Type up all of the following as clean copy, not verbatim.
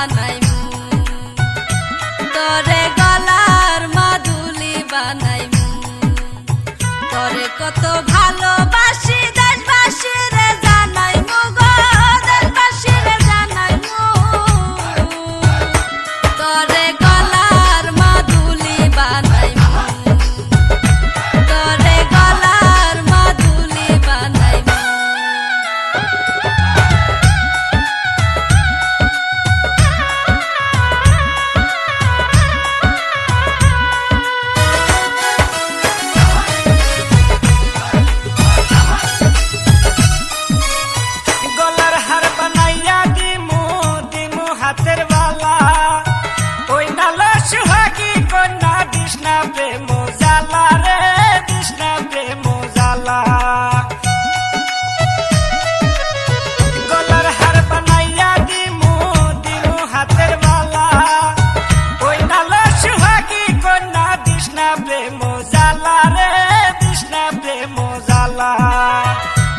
বানাইমু তোরে গলার মাদুলি বানাইমু তোরে কত ভালোবাসি দেশবাসী রে জানাইমু গো দেশবাসী রে জানাইমু তোরে গলার মাদুলি বানাইমু তোরে গলার মাদুলি বানাইমু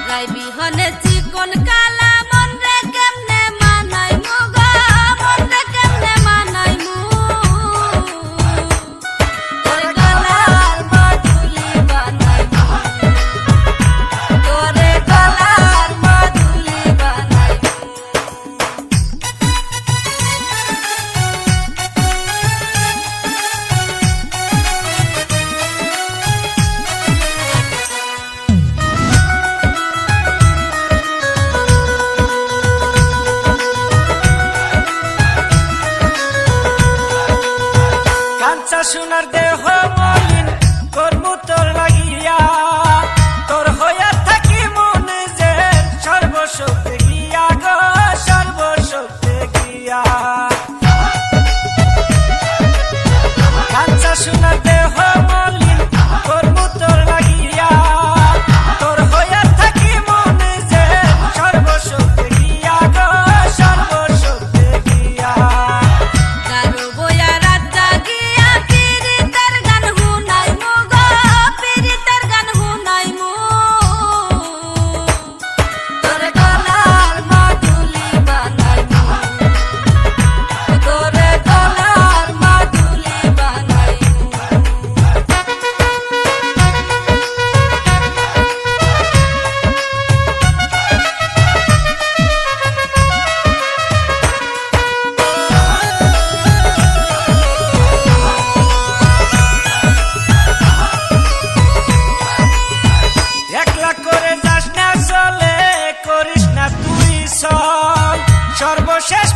রাই বিহনে চিকন কালা মন রে কেমনে মানাইমু গো মন রে কেমনে মানাইমু তোরে গলার মাদুলি বানাইমু তোরে গলার মাদুলি বানাইমু সোনার দেহ মলিন কর্ম তোর লাগিয়া তোর হইয়া থাকি মনে যে সর্বশক্তি গিয়া গো সর্বশক্তি গিয়া কাঞ্চা সোনার দেহ মলিন কর্ম তোর লাগিয়া তোর হইয়া থাকি মনে যে সর্বশক্তি গিয়া গো সর্বশক্তি গিয়া কারো বয়া রাত জাগিয়া পীড়িতের গান শুনাইমু গো পীড়িতের গান শুনাইমু তোরে গলার মাদুলি বানাইমু তোরে গলার মাদুলি বানাইমু একলা করে যাস না চলে করিস না তুই সব সর্বশেষ